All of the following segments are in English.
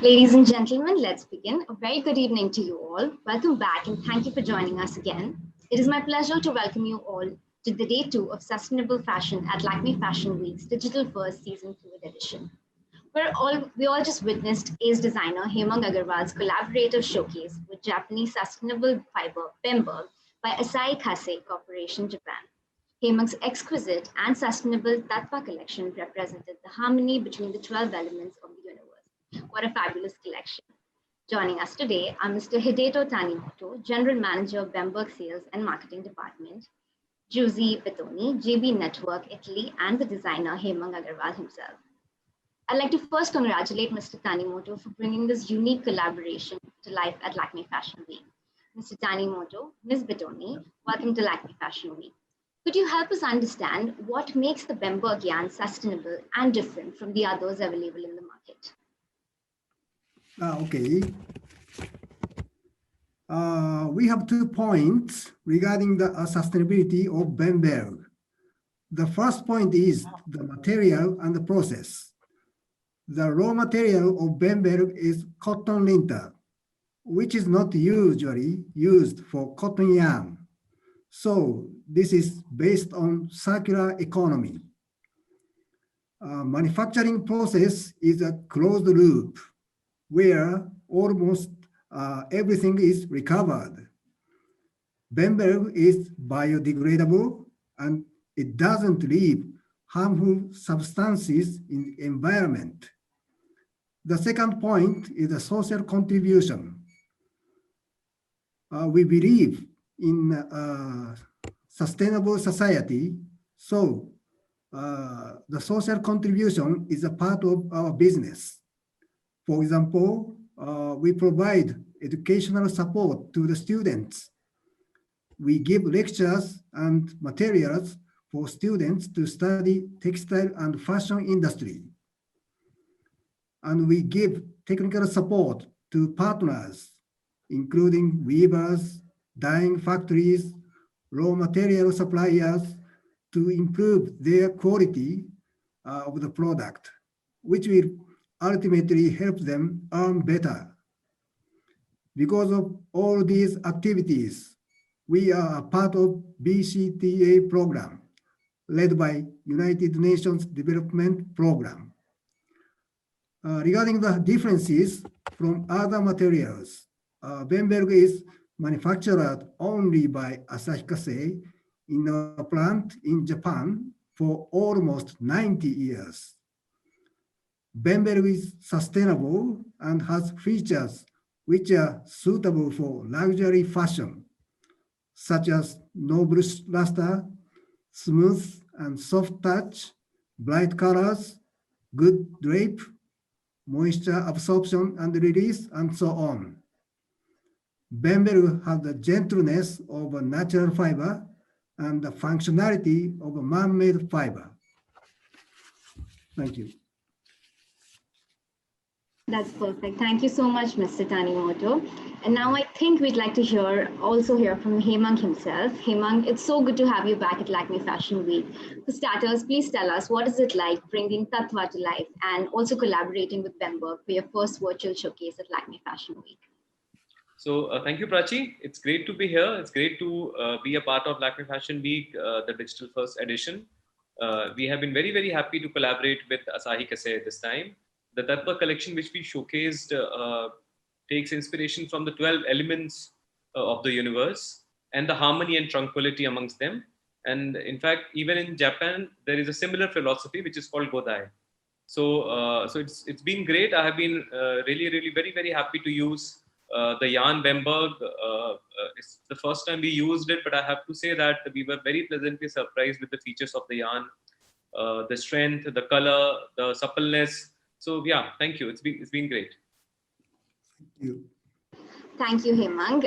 Ladies and gentlemen, let's begin. A very good evening to you all. Welcome back and thank you for joining us again. It is my pleasure to welcome you all to the day 2 of Sustainable Fashion at Lakme Fashion Week's Digital First Season Fluid Edition. We all just witnessed Ace designer Hemang Agarwal's collaborative showcase with Japanese sustainable fiber Bemberg by Asahi Kasei Corporation, Japan. Hemang's exquisite and sustainable Tattva collection represented the harmony between the 12 elements of the universe. What a fabulous collection. Joining us today are Mr. Hideto Tanimoto, General Manager of Bemberg Sales and Marketing Department, Giusy Bettoni, JB Network Italy, and the designer Hemang Agarwal himself. I'd like to first congratulate Mr. Tanimoto for bringing this unique collaboration to life at Lakme Fashion Week. Mr. Tanimoto, Ms. Bettoni, welcome to Lakme Fashion Week. Could you help us understand what makes the Bemberg yarn sustainable and different from the others available in the market? Okay. We have 2 points regarding the sustainability of Bemberg. The first point is the material and the process. The raw material of Bemberg is cotton linter, which is not usually used for cotton yarn. So this is based on circular economy. Manufacturing process is a closed loop where almost everything is recovered. Bemberg is biodegradable and it doesn't leave harmful substances in the environment. The second point is the social contribution. We believe in a sustainable society, so the social contribution is a part of our business. For example, we provide educational support to the students. We give lectures and materials for students to study textile and fashion industry. And we give technical support to partners, including weavers, dyeing factories, raw material suppliers, to improve their quality of the product, which will ultimately help them earn better. Because of all these activities, we are a part of BCTA program led by United Nations Development Program. Regarding the differences from other materials, Bemberg is manufactured only by Asahi Kasei in a plant in Japan for almost 90 years. Bemberg is sustainable and has features which are suitable for luxury fashion, such as no brush luster, smooth and soft touch, bright colors, good drape, moisture absorption and release, and so on. Bemberg has the gentleness of a natural fiber and the functionality of a man-made fiber. Thank you. That's perfect. Thank you so much, Mr. Tanimoto. And now I think we'd like to also hear from Hemang himself. Hemang, it's so good to have you back at Lakme Fashion Week. For starters, please tell us, what is it like bringing Tattva to life and also collaborating with Bemberg for your first virtual showcase at Lakme Fashion Week? So thank you, Prachi. It's great to be here. It's great to be a part of Lakme Fashion Week, the digital first edition. We have been very, very happy to collaborate with Asahi Kasei this time. The Tattva collection which we showcased takes inspiration from the 12 elements of the universe and the harmony and tranquility amongst them. And in fact, even in Japan, there is a similar philosophy which is called Godai. So it's been great. I have been really very, very happy to use the yarn Bemberg. It's the first time we used it, but I have to say that we were very pleasantly surprised with the features of the yarn, the strength, the color, the suppleness. So yeah, thank you. It's been great. Thank you. Thank you, Hemang.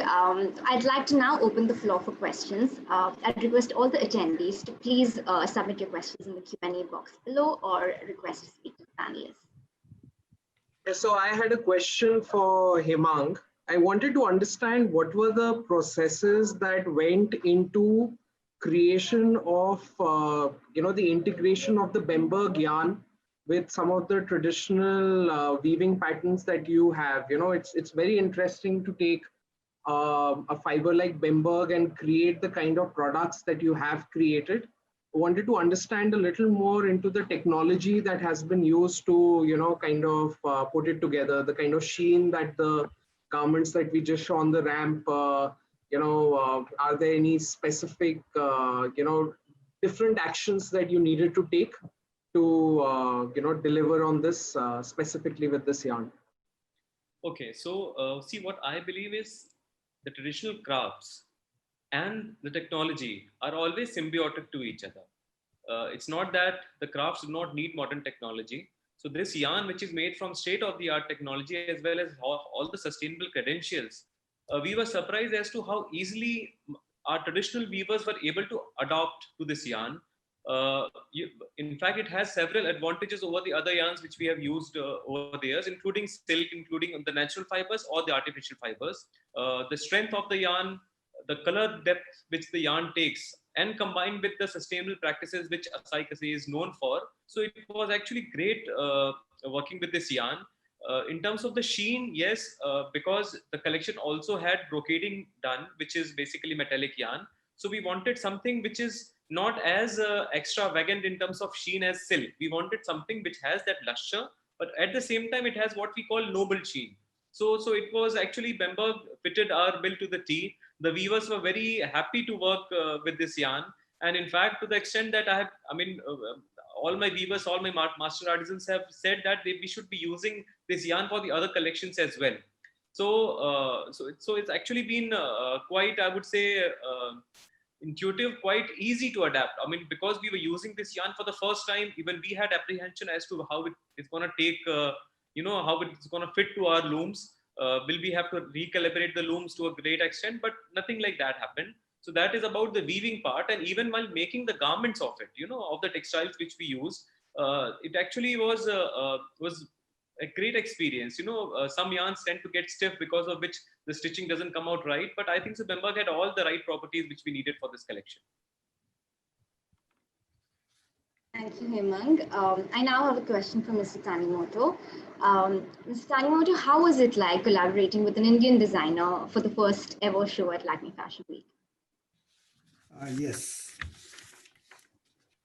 I'd like to now open the floor for questions. I'd request all the attendees to please submit your questions in the Q&A box below or request to speak to the panelists. So I had a question for Hemang. I wanted to understand what were the processes that went into creation of, the integration of the Bemberg yarn with some of the traditional weaving patterns that you have. You know, it's very interesting to take a fiber like Bemberg and create the kind of products that you have created. I wanted to understand a little more into the technology that has been used to, you know, kind of put it together, the kind of sheen that the garments that we just show on the ramp, are there any specific, different actions that you needed to take to, deliver on this specifically with this yarn? Okay, so see, what I believe is the traditional crafts and the technology are always symbiotic to each other. It's not that the crafts do not need modern technology. So this yarn, which is made from state-of-the-art technology as well as all the sustainable credentials, we were surprised as to how easily our traditional weavers were able to adopt to this yarn. In fact, it has several advantages over the other yarns which we have used over the years, including silk, including the natural fibers or the artificial fibers. The strength of the yarn, the color depth which the yarn takes, and combined with the sustainable practices which Asahi Kasei is known for. So it was actually great working with this yarn. In terms of the sheen, yes, because the collection also had brocading done, which is basically metallic yarn. So we wanted something which is not as extravagant in terms of sheen as silk. We wanted something which has that luster, but at the same time, it has what we call noble sheen. So it was actually Bemberg fitted our bill to the T. The weavers were very happy to work with this yarn. And in fact, to the extent that all my weavers, all my master artisans have said that we should be using this yarn for the other collections as well. So it's actually been quite, I would say, intuitive, quite easy to adapt. I mean, because we were using this yarn for the first time, even we had apprehension as to how it's going to take, how it's going to fit to our looms. Will we have to recalibrate the looms to a great extent? But nothing like that happened. So that is about the weaving part. And even while making the garments of it, of the textiles which we use, it actually was a great experience. Some yarns tend to get stiff because of which the stitching doesn't come out right. But I think so Bemberg had all the right properties which we needed for this collection. Thank you, Hemang. I now have a question from Mr. Tanimoto. Mr. Tanimoto, how was it like collaborating with an Indian designer for the first ever show at Lakme Fashion Week? Yes.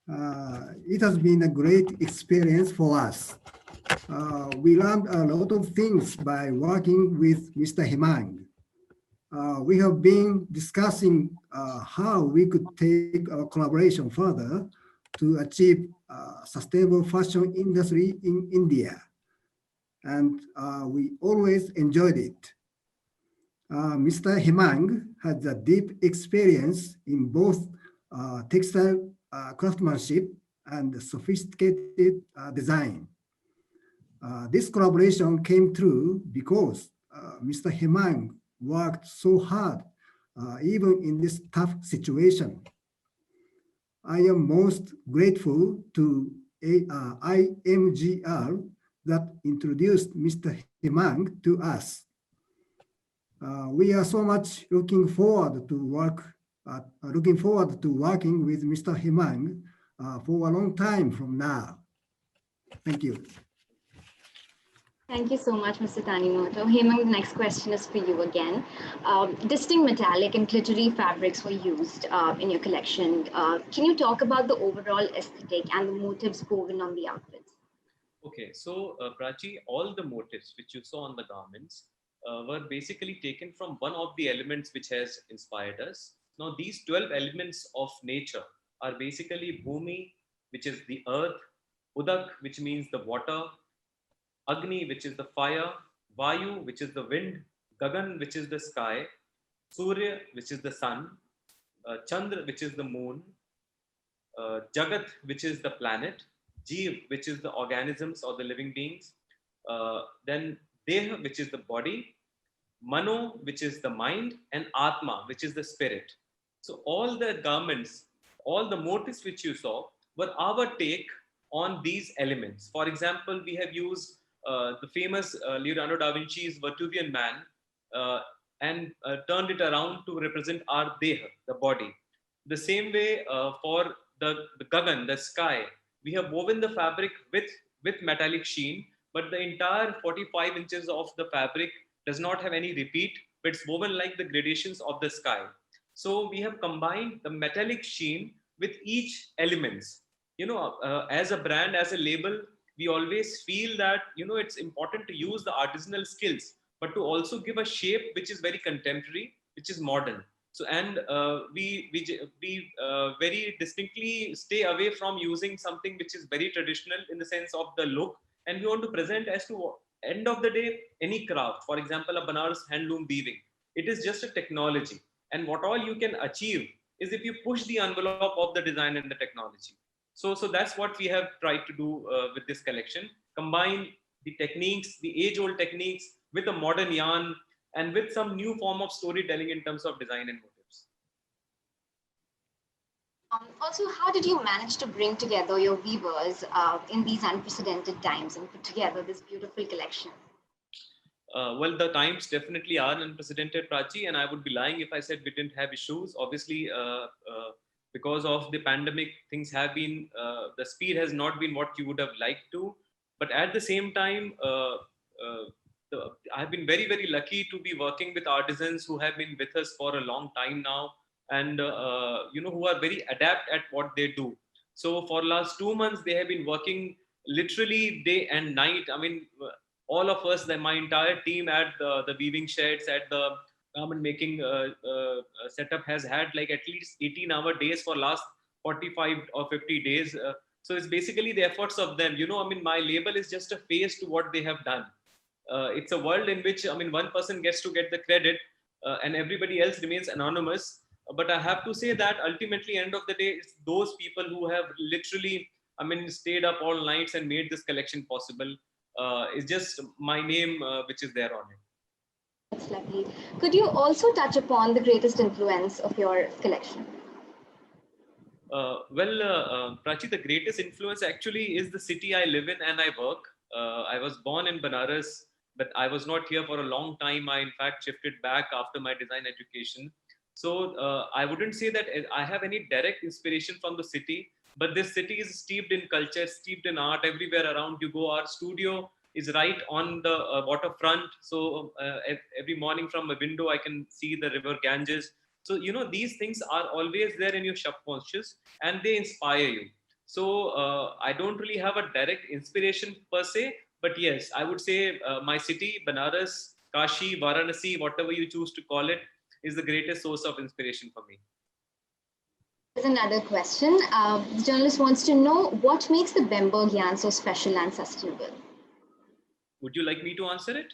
It has been a great experience for us. We learned a lot of things by working with Mr. Hemang. We have been discussing how we could take our collaboration further to achieve sustainable fashion industry in India. And we always enjoyed it. Mr. Hemang has a deep experience in both textile craftsmanship and sophisticated design. This collaboration came through because Mr. Hemang worked so hard, even in this tough situation. I am most grateful to IMGR that introduced Mr. Hemang to us. We are so much looking forward to working with Mr. Hemang for a long time from now. Thank you. Thank you so much, Mr. Tanimoto. Hemang, the next question is for you again. Distinct metallic and glittery fabrics were used in your collection. Can you talk about the overall aesthetic and the motifs woven on the outfits? Okay, so Prachi, all the motifs which you saw on the garments were basically taken from one of the elements which has inspired us. Now, these 12 elements of nature are basically Bhumi, which is the earth, Udak, which means the water, Agni, which is the fire, Vayu, which is the wind, Gagan, which is the sky, Surya, which is the sun, Chandra, which is the moon, Jagat, which is the planet, Jeev, which is the organisms or the living beings, then Deha, which is the body, Mano, which is the mind, and Atma, which is the spirit. So all the garments, all the motifs which you saw were our take on these elements. For example, we have used the famous Leonardo da Vinci's Vitruvian Man and turned it around to represent our Deha, the body. The same way for the Gagan, the sky, we have woven the fabric with with metallic sheen, but the entire 45 inches of the fabric does not have any repeat, but it's woven like the gradations of the sky. So we have combined the metallic sheen with each elements. As a brand, as a label, we always feel that, it's important to use the artisanal skills, but to also give a shape which is very contemporary, which is modern. So, and we very distinctly stay away from using something which is very traditional in the sense of the look, and we want to present as to end of the day any craft. For example, a Banaras handloom weaving, it is just a technology, and what all you can achieve is if you push the envelope of the design and the technology. So that's what we have tried to do with this collection. Combine the techniques, the age-old techniques, with a modern yarn and with some new form of storytelling in terms of design and motifs. Also, how did you manage to bring together your weavers in these unprecedented times and put together this beautiful collection? Well, the times definitely are unprecedented, Prachi, and I would be lying if I said we didn't have issues. Obviously, because of the pandemic, things have been, the speed has not been what you would have liked to. But at the same time, I've been very, very lucky to be working with artisans who have been with us for a long time now, and who are very adept at what they do. So for last 2 months, they have been working literally day and night. I mean, all of us, my entire team at the weaving sheds, at the garment making setup has had like at least 18-hour days for last 45 or 50 days. So it's basically the efforts of them. I mean, my label is just a face to what they have done. It's a world in which, I mean, one person gets to get the credit and everybody else remains anonymous. But I have to say that ultimately, end of the day, it's those people who have literally, I mean, stayed up all nights and made this collection possible. It's just my name which is there on it. That's lovely. Could you also touch upon the greatest influence of your collection? Prachi, the greatest influence actually is the city I live in and I work. I was born in Banaras, but I was not here for a long time. I, in fact, shifted back after my design education. So I wouldn't say that I have any direct inspiration from the city, but this city is steeped in culture, steeped in art. Everywhere around you go, our studio is right on the waterfront. So every morning from a window, I can see the river Ganges. So, these things are always there in your subconscious and they inspire you. So I don't really have a direct inspiration per se, but yes, I would say my city, Banaras, Kashi, Varanasi, whatever you choose to call it, is the greatest source of inspiration for me. There's another question. The journalist wants to know what makes the Bemberg yarn so special and sustainable? Would you like me to answer it?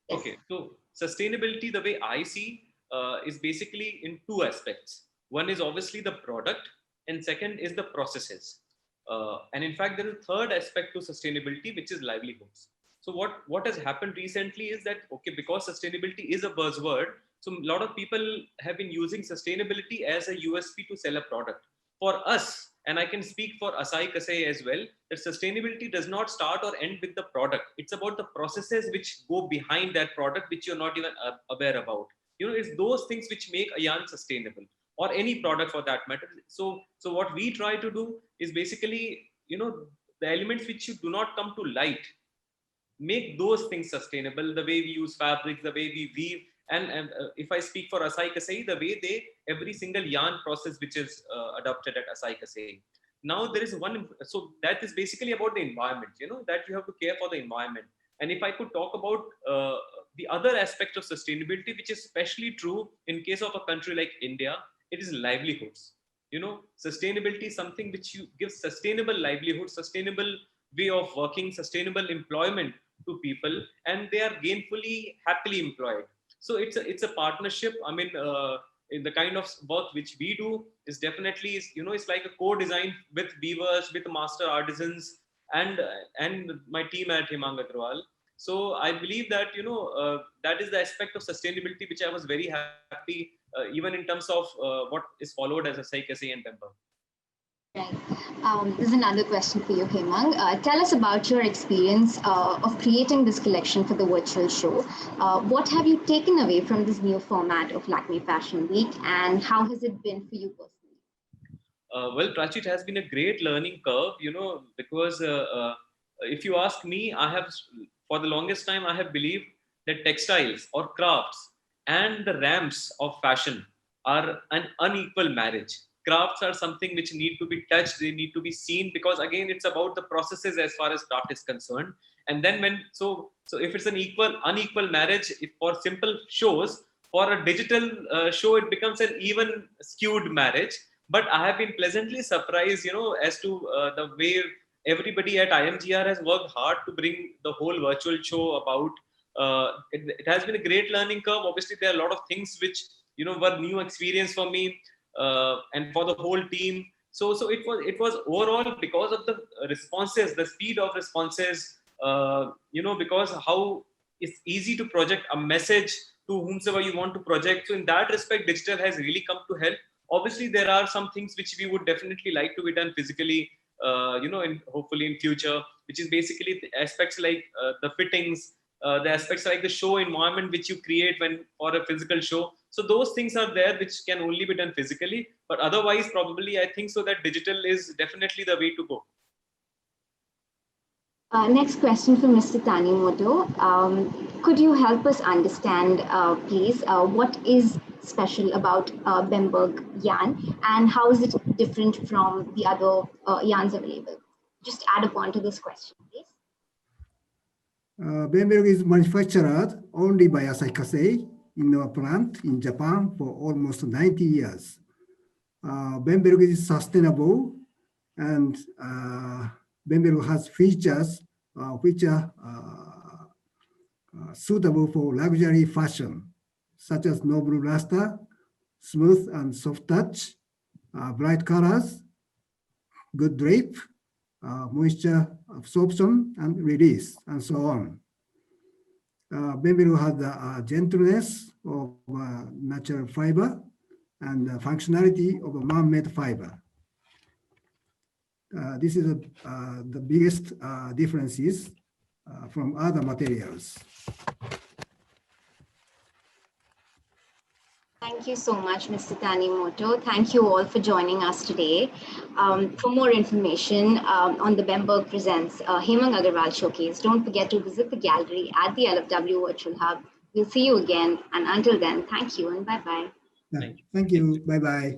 Yes. Okay, so sustainability, the way I see, is basically in two aspects. One is obviously the product, and second is the processes. And in fact, there is a third aspect to sustainability, which is livelihoods. So what has happened recently is that, okay, because sustainability is a buzzword, so a lot of people have been using sustainability as a USP to sell a product. For us, and I can speak for Asahi Kasei as well, that sustainability does not start or end with the product. It's about the processes which go behind that product, which you're not even aware about. It's those things which make a yarn sustainable, or any product for that matter. So what we try to do is basically, the elements which you do not come to light, make those things sustainable. The way we use fabrics, the way we weave, and if I speak for Asahi Kasei, the way every single yarn process which is adopted at Asahi Kasei. Now there is one, so that is basically about the environment, that you have to care for the environment. And if I could talk about the other aspect of sustainability, which is especially true in case of a country like India, it is livelihoods. Sustainability is something which you give sustainable livelihood, sustainable way of working, sustainable employment to people, and they are gainfully, happily employed. So it's a partnership. I mean, in the kind of work which we do is definitely, it's like a co-design with weavers, with master artisans, and my team at Hemang Agrawal. So I believe that, that is the aspect of sustainability which I was very happy, even in terms of what is followed as Asahi Kasei and Bemberg. Right. There's another question for you, Hemang. Tell us about your experience of creating this collection for the virtual show. What have you taken away from this new format of Lakme Fashion Week, and how has it been for you personally? Well, Prachi, it has been a great learning curve, because if you ask me, for the longest time, I have believed that textiles or crafts and the ramps of fashion are an unequal marriage. Crafts are something which need to be touched, they need to be seen, because again, it's about the processes as far as craft is concerned. And then so if it's an unequal marriage, if for simple shows, for a digital show, it becomes an even skewed marriage. But I have been pleasantly surprised, as to the way everybody at IMGR has worked hard to bring the whole virtual show about. It has been a great learning curve. Obviously, there are a lot of things which were new experience for me and for the whole team. So it was overall because of the responses, the speed of responses. Because how it's easy to project a message to whomsoever you want to project. So in that respect, digital has really come to help. Obviously, there are some things which we would definitely like to be done physically, and hopefully in future, which is basically the aspects like the fittings, the aspects like the show environment which you create when for a physical show. So those things are there which can only be done physically. But otherwise, probably I think so that digital is definitely the way to go. Next question from Mr. Tanimoto. Could you help us understand, please, what is special about Bemberg yarn and how is it different from the other yarns available? Just add upon to this question, please. Bemberg is manufactured only by Asahi Kasei in our plant in Japan for almost 90 years. Bemberg is sustainable, and Bemberg has features which are suitable for luxury fashion, such as no blue luster, smooth and soft touch, bright colors, good drape, moisture absorption and release, and so on. Bemberg has the gentleness of natural fiber and the functionality of a man-made fiber. This is the biggest differences from other materials. Thank you so much, Mr. Tanimoto. Thank you all for joining us today. For more information on the Bemberg Presents Hemang Agarwal Showcase, don't forget to visit the gallery at the LFW Virtual Hub. We'll see you again. And until then, thank you and bye-bye. Thank you. Bye-bye.